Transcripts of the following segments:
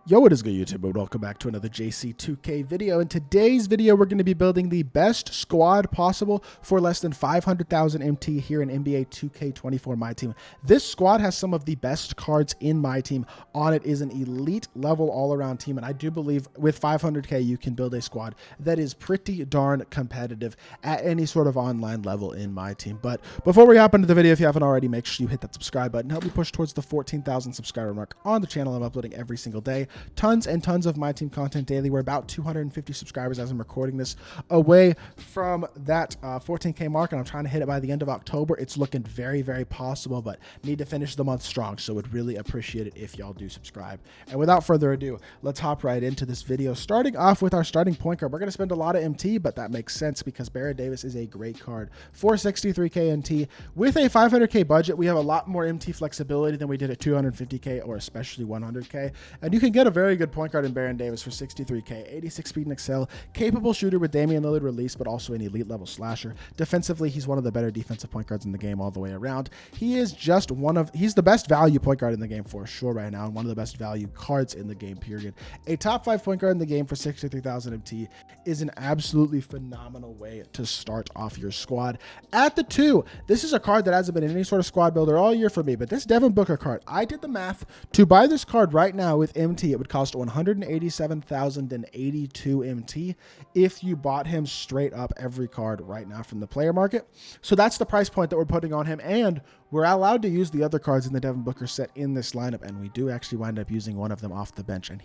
Yo, what is good, YouTube? And welcome back to another JC2K video. In today's video, we're going to be building the best squad possible for less than 500,000 MT here in NBA 2K24 MyTEAM. This squad has some of the best cards in MyTEAM. On it is an elite level all-around team, and I do believe with 500K, you can build a squad that is pretty darn competitive at any sort of online level in MyTEAM. But before we hop into the video, if you haven't already, make sure you hit that subscribe button. Help me push towards the 14,000 subscriber mark on the channel. I'm uploading every single day. Tons and tons of MyTEAM content daily. We're about 250 subscribers as I'm recording this, away from that 14K mark, and I'm trying to hit it by the end of October. It's looking very, very possible, but need to finish the month strong, so would really appreciate it if y'all do subscribe. And without further ado, let's hop right into this video. Starting off with our starting point guard, we're going to spend a lot of MT, but that makes sense because Baron Davis is a great card for 63K MT. With a 500K budget, we have a lot more MT flexibility than we did at 250K or especially 100K, and you can get a very good point guard in Baron Davis for 63K, 86 speed and excel, capable shooter with Damian Lillard release, but also an elite level slasher. Defensively, he's one of the better defensive point guards in the game all the way around. He is just he's the best value point guard in the game for sure right now, and one of the best value cards in the game, period. A top 5 point guard in the game for 63,000 MT is an absolutely phenomenal way to start off your squad. At the 2, this is a card that hasn't been in any sort of squad builder all year for me, but this Devin Booker card, I did the math. To buy this card right now with MT, it would cost 187,082 MT if you bought him straight up every card right now from the player market. So that's the price point that we're putting on him, and we're allowed to use the other cards in the Devin Booker set in this lineup, and we do actually wind up using one of them off the bench, and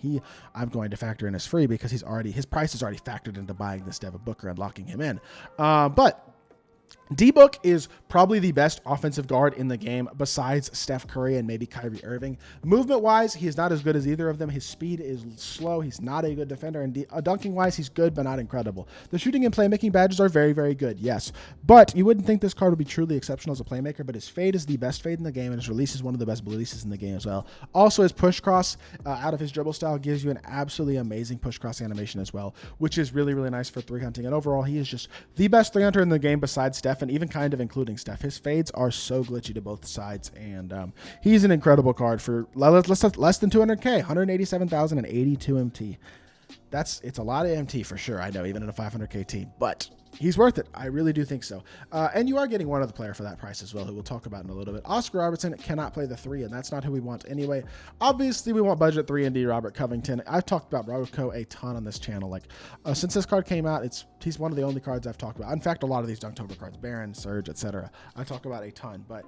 I'm going to factor in as free because his price is already factored into buying this Devin Booker and locking him in. But D-Book is probably the best offensive guard in the game besides Steph Curry and maybe Kyrie Irving. Movement-wise, he is not as good as either of them. His speed is slow. He's not a good defender. And dunking-wise, he's good, but not incredible. The shooting and playmaking badges are very, very good, yes. But you wouldn't think this card would be truly exceptional as a playmaker, but his fade is the best fade in the game, and his release is one of the best releases in the game as well. Also, his push cross out of his dribble style gives you an absolutely amazing push cross animation as well, which is really, really nice for 3-hunting. And overall, he is just the best 3-hunter in the game besides Steph, and even kind of including Steph. His fades are so glitchy to both sides, and he's an incredible card for less than 200K, 187,082 MT. It's a lot of MT for sure, I know, even in a 500K team, but he's worth it. I really do think so. And you are getting one other player for that price as well, who we'll talk about in a little bit. Oscar Robertson cannot play the 3, and that's not who we want anyway. Obviously, we want budget 3-and-D Robert Covington. I've talked about Rocco a ton on this channel. Like, since this card came out, he's one of the only cards I've talked about. In fact, a lot of these Dunktober cards, Baron, Surge, etc., I talk about a ton, but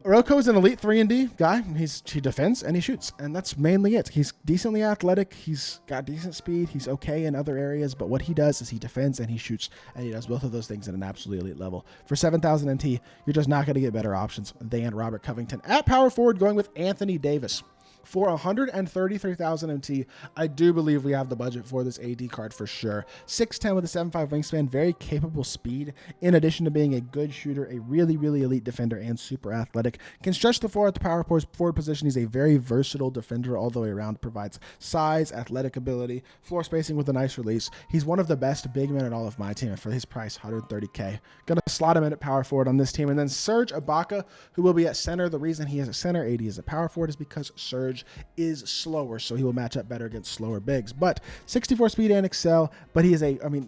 Rocco is an elite 3-and-D guy. He defends and he shoots, and that's mainly it. He's decently athletic. He's got decent speed. He's okay in other areas, but what he does is he defends and he shoots, and he does both of those things at an absolutely elite level. For 7,000 MT, you're just not going to get better options than Robert Covington. At power forward, going with Anthony Davis. For 133,000 MT, I do believe we have the budget for this AD card for sure. 6'10 with a 7'5 wingspan, very capable speed, in addition to being a good shooter, a really, really elite defender, and super athletic. Can stretch the floor at the power forward position. He's a very versatile defender all the way around, provides size, athletic ability, floor spacing with a nice release. He's one of the best big men in all of my team, and for his price, 130K. Gonna slot him in at power forward on this team. And then Serge Ibaka, who will be at center. The reason he is at center, AD is at power forward, is because Serge is slower, so he will match up better against slower bigs. But 64 speed and excel, but he is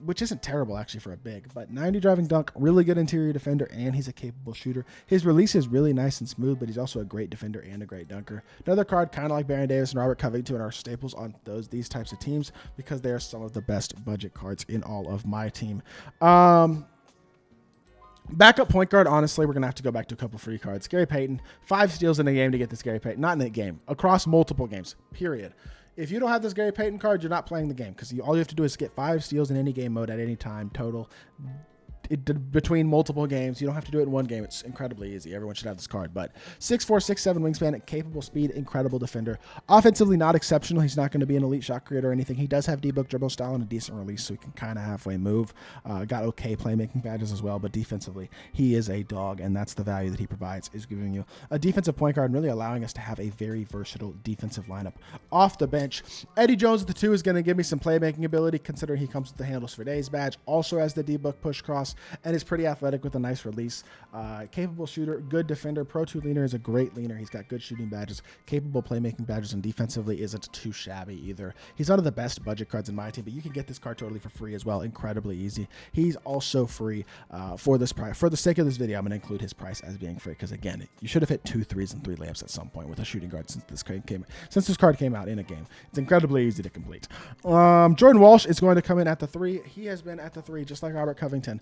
which isn't terrible actually for a big, but 90 driving dunk, really good interior defender, and he's a capable shooter. His release is really nice and smooth, but he's also a great defender and a great dunker. Another card kind of like Baron Davis and Robert Covington are staples on these types of teams because they are some of the best budget cards in all of my team. Backup point guard, honestly, we're going to have to go back to a couple free cards. Gary Payton, 5 steals in a game to get this Gary Payton. Not in a game, across multiple games, period. If you don't have this Gary Payton card, you're not playing the game because all you have to do is get 5 steals in any game mode at any time total. Between multiple games. You don't have to do it in one game. It's incredibly easy. Everyone should have this card. But 6'4", 6'7" wingspan, capable speed, incredible defender. Offensively, not exceptional. He's not going to be an elite shot creator or anything. He does have D-Book dribble style and a decent release, so he can kind of halfway move. Got okay playmaking badges as well, but defensively, he is a dog, and that's the value that he provides, is giving you a defensive point guard and really allowing us to have a very versatile defensive lineup off the bench. Eddie Jones at the 2 is going to give me some playmaking ability, considering he comes with the Handles for Days badge. Also has the D-Book push cross. and is pretty athletic with a nice release. Capable shooter, good defender. Pro 2 leaner is a great leaner. He's got good shooting badges, capable playmaking badges, and defensively isn't too shabby either. He's one of the best budget cards in my team, but you can get this card totally for free as well. Incredibly easy. He's also free for this price. For the sake of this video, I'm going to include his price as being free because, again, you should have hit 2 threes and 3 layups at some point with a shooting guard since this card came out in a game. It's incredibly easy to complete. Jordan Walsh is going to come in at the 3. He has been at the 3 just like Robert Covington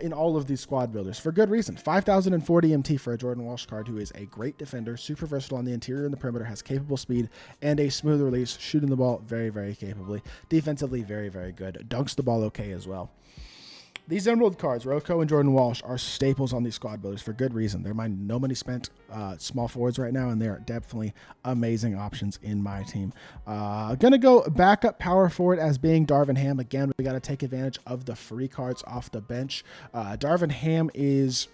in all of these squad builders for good reason. 5,040 MT for a Jordan Walsh card, who is a great defender, super versatile on the interior and the perimeter, has capable speed and a smooth release, shooting the ball very, very capably. Defensively, very, very good. Dunks the ball okay as well. These Emerald cards, Rocco and Jordan Walsh, are staples on these squad builders for good reason. They're my no money spent small forwards right now, and they are definitely amazing options in my team. Going to go backup power forward as being Darvin Ham. Again, we got to take advantage of the free cards off the bench. Darvin Ham is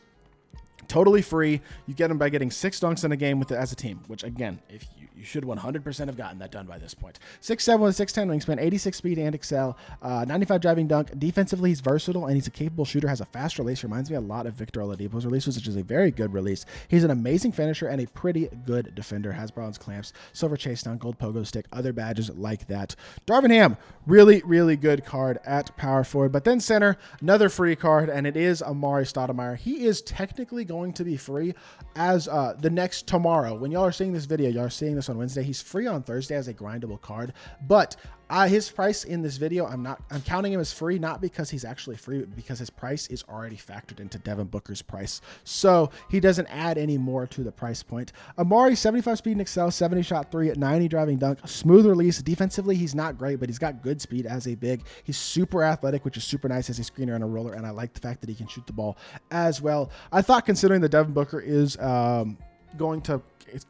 totally free. You get him by getting 6 dunks in a game with it as a team, which, again, if you should 100% have gotten that done by this point. 6'7" with a 6'10" wingspan, 86 speed and excel, 95 driving dunk. Defensively, he's versatile and he's a capable shooter, has a fast release. Reminds me a lot of Victor Oladipo's release, which is a very good release. He's an amazing finisher and a pretty good defender. Has bronze clamps, silver chase down, gold pogo stick, other badges like that. Darvin Ham, really, really good card at power forward. But then center, another free card, and it is Amari Stoudemire. He is technically going to be free as the next tomorrow. When y'all are seeing this video, y'all are seeing this on Wednesday. He's free on Thursday as a grindable card, but his price in this video, I'm counting him as free, not because he's actually free, but because his price is already factored into Devin Booker's price. So he doesn't add any more to the price point. Amari, 75 speed and excel, 70 shot 3, 90 driving dunk, smooth release. Defensively, he's not great, but he's got good speed as a big. He's super athletic, which is super nice as a screener and a roller, and I like the fact that he can shoot the ball as well. I thought, considering that Devin Booker is going to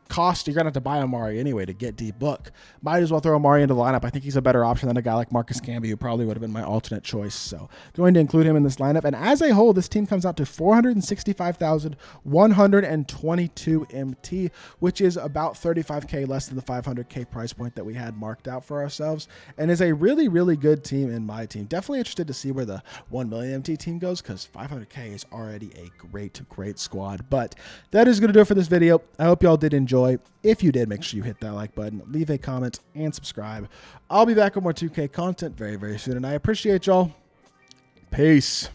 cost, you're gonna have to buy Amari anyway to get D-Book. Might as well throw Amari into the lineup. I think he's a better option than a guy like Marcus Camby, who probably would have been my alternate choice. So going to include him in this lineup. And as a whole, this team comes out to 465,122 MT, which is about 35K less than the 500K price point that we had marked out for ourselves, and is a really, really good team in my team. Definitely interested to see where the 1 million MT team goes, because 500K is already a great, great squad. But that is going to do it for this video. I hope y'all did enjoy. If you did, make sure you hit that like button, leave a comment, and subscribe. I'll be back with more 2K content very, very soon, and I appreciate y'all. Peace.